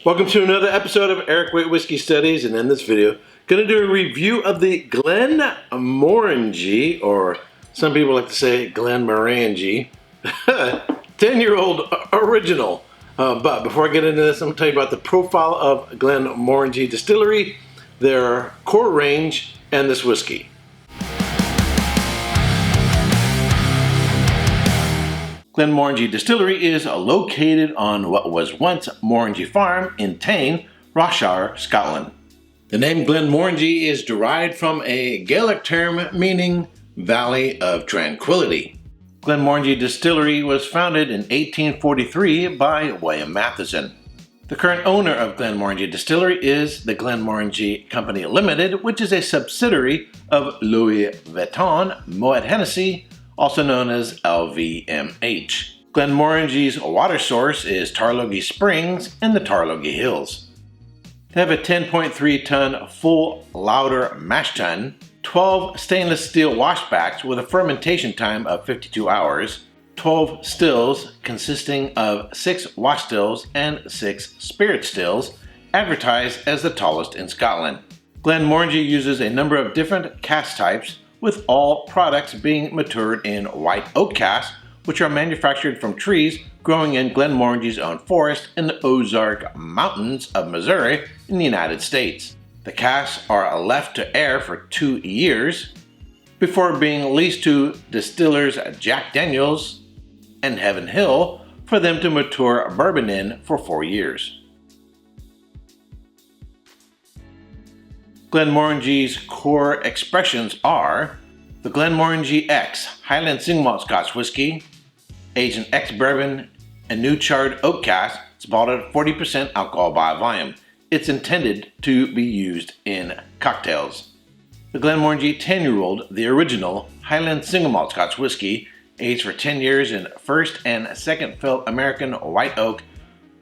Welcome to another episode of Erik Wait Whiskey Studies, and in this video, going to do a review of the Glenmorangie, or some people like to say Glenmorangie, 10-year-old original. But before I get into this, I'm going to tell you about the profile of Glenmorangie Distillery, their core range, and this whiskey. Glenmorangie Distillery is located on what was once Morangie Farm in Tain, Rossshire, Scotland. The name Glenmorangie is derived from a Gaelic term meaning Valley of Tranquility. Glenmorangie Distillery was founded in 1843 by William Matheson. The current owner of Glenmorangie Distillery is the Glenmorangie Company Limited, which is a subsidiary of Louis Vuitton Moet Hennessy, also known as LVMH. Glenmorangie's water source is Tarlogie Springs in the Tarlogie Hills. They have a 10.3 ton full lauter mash tun, 12 stainless steel washbacks with a fermentation time of 52 hours, 12 stills consisting of 6 wash stills and 6 spirit stills, advertised as the tallest in Scotland. Glenmorangie uses a number of different cask types, with all products being matured in white oak casks, which are manufactured from trees growing in Glenmorangie's own forest in the Ozark Mountains of Missouri in the United States. The casks are left to air for 2 years before being leased to distillers Jack Daniels and Heaven Hill for them to mature bourbon in for 4 years. Glenmorangie's core expressions are the Glenmorangie X Highland Single Malt Scotch Whisky, aged in ex-bourbon and new charred oak cask. It's bottled at 40% alcohol by volume. It's intended to be used in cocktails. The Glenmorangie 10-year-old, the original Highland Single Malt Scotch Whisky, aged for 10 years in first and second fill American white oak,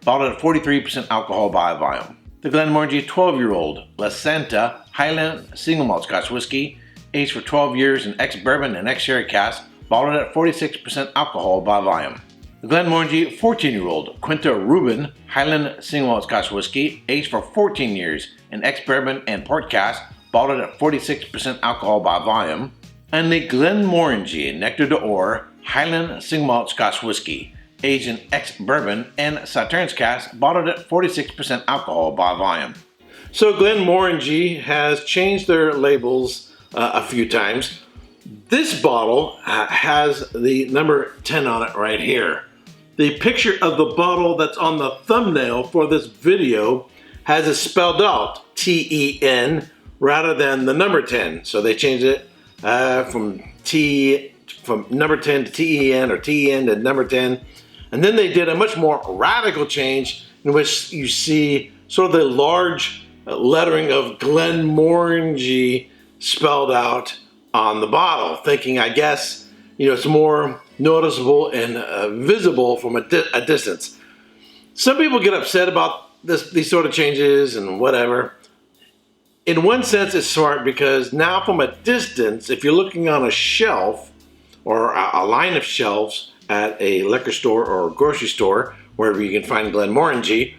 bottled at 43% alcohol by volume. The Glenmorangie 12-year-old La Santa Highland Single Malt Scotch Whisky, aged for 12 years in ex-bourbon and ex-sherry cask, bottled at 46% alcohol by volume. The Glenmorangie 14-year-old Quinta Reuben Highland Single Malt Scotch Whisky, aged for 14 years in ex-bourbon and port cask, bottled at 46% alcohol by volume. And the Glenmorangie Nectar d'Or Highland Single Malt Scotch Whisky, aged in ex-bourbon and Sauternes cask, bottled at 46% alcohol by volume. So Glenmorangie has changed their labels a few times. This bottle has the number 10 on it right here. The picture of the bottle that's on the thumbnail for this video has it spelled out T-E-N rather than the number 10. So they changed it from number 10 to T-E-N or T-E-N to number 10. And then they did a much more radical change in which you see sort of the large lettering of Glenmorangie spelled out on the bottle, thinking, I guess, it's more noticeable and visible from a distance. Some people get upset about these sort of changes and whatever. In one sense, it's smart because now from a distance, if you're looking on a shelf or a line of shelves at a liquor store or a grocery store, wherever you can find Glenmorangie,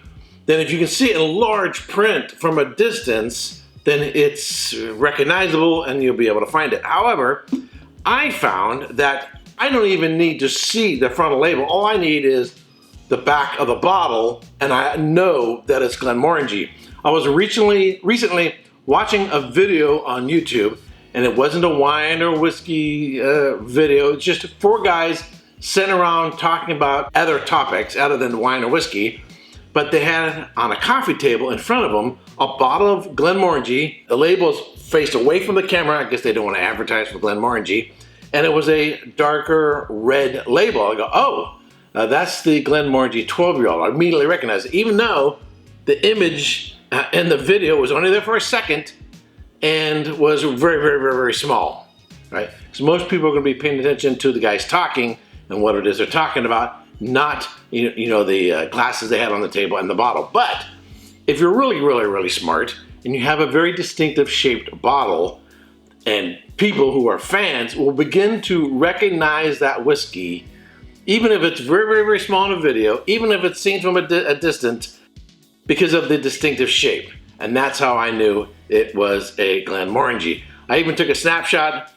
then if you can see it in large print from a distance, then it's recognizable and you'll be able to find it. However, I found that I don't even need to see the front label. All I need is the back of the bottle and I know that it's Glenmorangie. I was recently watching a video on YouTube, and it wasn't a wine or whiskey video. It's just 4 guys sitting around talking about other topics other than wine or whiskey, but they had on a coffee table in front of them a bottle of Glenmorangie. The label's faced away from the camera. I guess they don't want to advertise for Glenmorangie. And it was a darker red label. I go, oh, that's the Glenmorangie 12-year-old. I immediately recognized it, even though the image in the video was only there for a second and was very, very, very, very small, right? Because most people are going to be paying attention to the guys talking and what it is they're talking about, not the glasses they had on the table and the bottle. But if you're really, really, really smart and you have a very distinctive shaped bottle, and people who are fans will begin to recognize that whiskey, even if it's very, very, very small in a video, even if it's seen from a distance, because of the distinctive shape. And that's how I knew it was a Glenmorangie. I even took a snapshot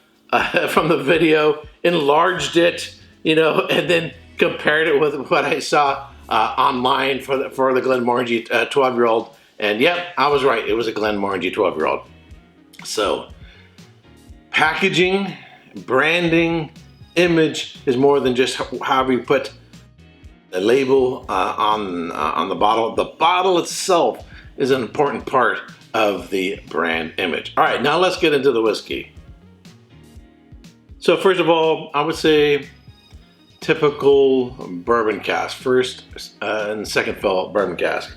from the video, enlarged it, and then compared it with what I saw online for the Glenmorangie 12-year-old. And yep, I was right. It was a Glenmorangie 12-year-old. So packaging, branding, image is more than just how we put the label on the bottle. The bottle itself is an important part of the brand image. All right, now let's get into the whiskey. So first of all, I would say typical bourbon cask. First and second fill bourbon cask.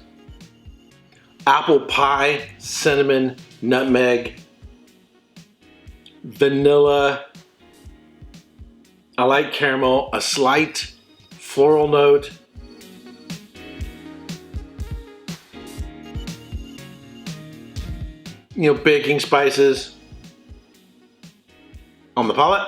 Apple pie, cinnamon, nutmeg, vanilla. I like caramel, a slight floral note. Baking spices on the palate.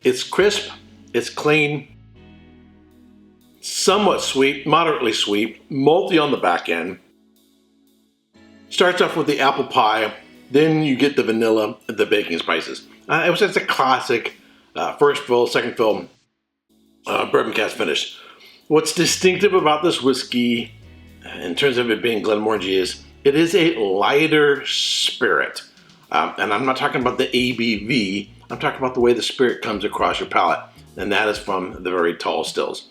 It's crisp, it's clean, somewhat sweet, moderately sweet, malty on the back end. Starts off with the apple pie, then you get the vanilla, the baking spices. It was just a classic first fill, second fill bourbon cask finish. What's distinctive about this whiskey, in terms of it being Glenmorangie, is it is a lighter spirit. And I'm not talking about the ABV, I'm talking about the way the spirit comes across your palate. And that is from the very tall stills.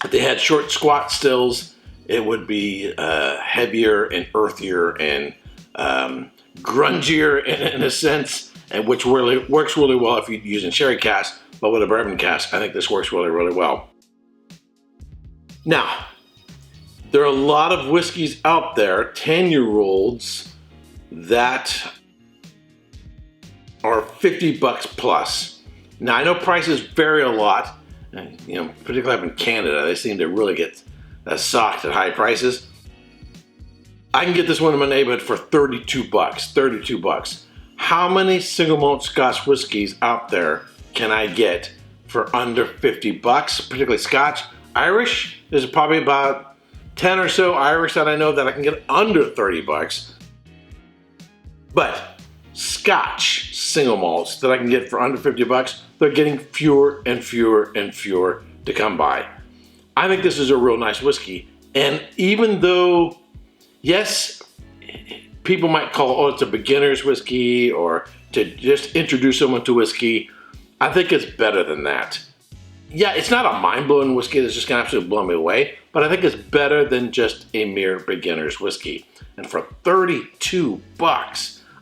If they had short, squat stills, it would be heavier and earthier and grungier in a sense, and which really works really well if you're using sherry cask. But with a bourbon cask, I think this works really, really well. Now, there are a lot of whiskeys out there, 10-year-olds, that are $50 plus. Now, I know prices vary a lot, and, particularly up in Canada, they seem to really get socked at high prices. I can get this one in my neighborhood for $32. $32. How many single malt Scotch whiskeys out there can I get for under $50? Particularly Scotch. Irish, there's probably about 10 or so Irish that I know that I can get under $30. But Scotch single malts that I can get for under $50, they're getting fewer and fewer and fewer to come by. I think this is a real nice whiskey. And even though, yes, people might call it's a beginner's whiskey or to just introduce someone to whiskey, I think it's better than that. Yeah, it's not a mind-blowing whiskey that's just gonna absolutely blow me away, but I think it's better than just a mere beginner's whiskey. And for $32,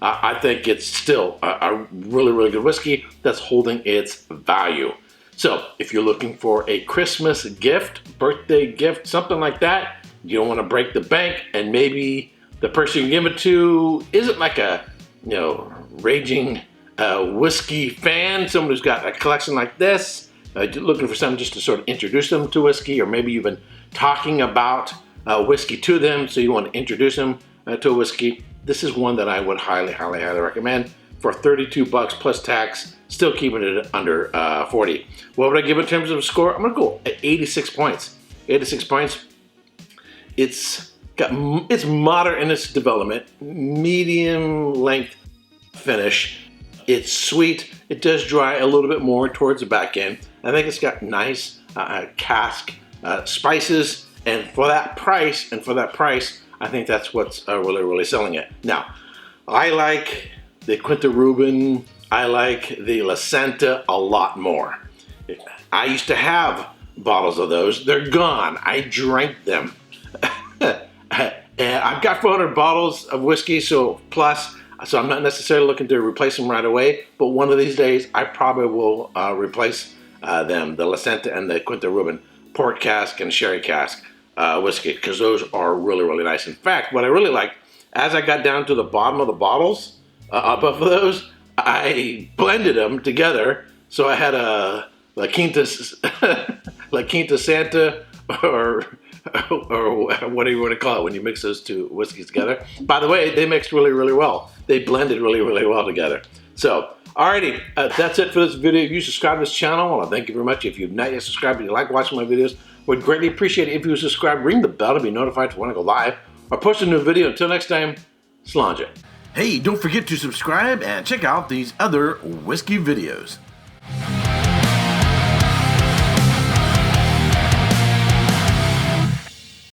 I think it's still a really, really good whiskey that's holding its value. So if you're looking for a Christmas gift, birthday gift, something like that, you don't want to break the bank, and maybe the person you give it to isn't like a raging whiskey fan, someone who's got a collection like this, looking for someone just to sort of introduce them to whiskey, or maybe you've been talking about whiskey to them, so you want to introduce them to a whiskey. This is one that I would highly, highly, highly recommend for $32 plus tax, still keeping it under 40. What would I give in terms of a score? I'm gonna go at 86 points. 86 points. It's moderate in its development, medium length finish. It's sweet. It does dry a little bit more towards the back end. I think it's got nice cask spices, and for that price, I think that's what's really, really selling it. Now, I like the Quinta Ruben, I like the La Santa a lot more. I used to have bottles of those. They're gone. I drank them. And I've got 400 bottles of whiskey, so I'm not necessarily looking to replace them right away, but one of these days I probably will replace them, the La Santa and the Quinta Ruben, port cask and sherry cask whiskey, because those are really, really nice. In fact, what I really liked, as I got down to the bottom of the bottles, above those, I blended them together, so I had a La Quinta Santa or or whatever you want to call it when you mix those two whiskeys together. By the way, they mixed really, really well. They blended really, really well together. So, alrighty, that's it for this video. If you subscribe to this channel, I want to thank you very much. If you've not yet subscribed and you like watching my videos, would greatly appreciate it if you would subscribe. Ring the bell to be notified when I go live or post a new video. Until next time, Sláinte. Hey, don't forget to subscribe and check out these other whiskey videos.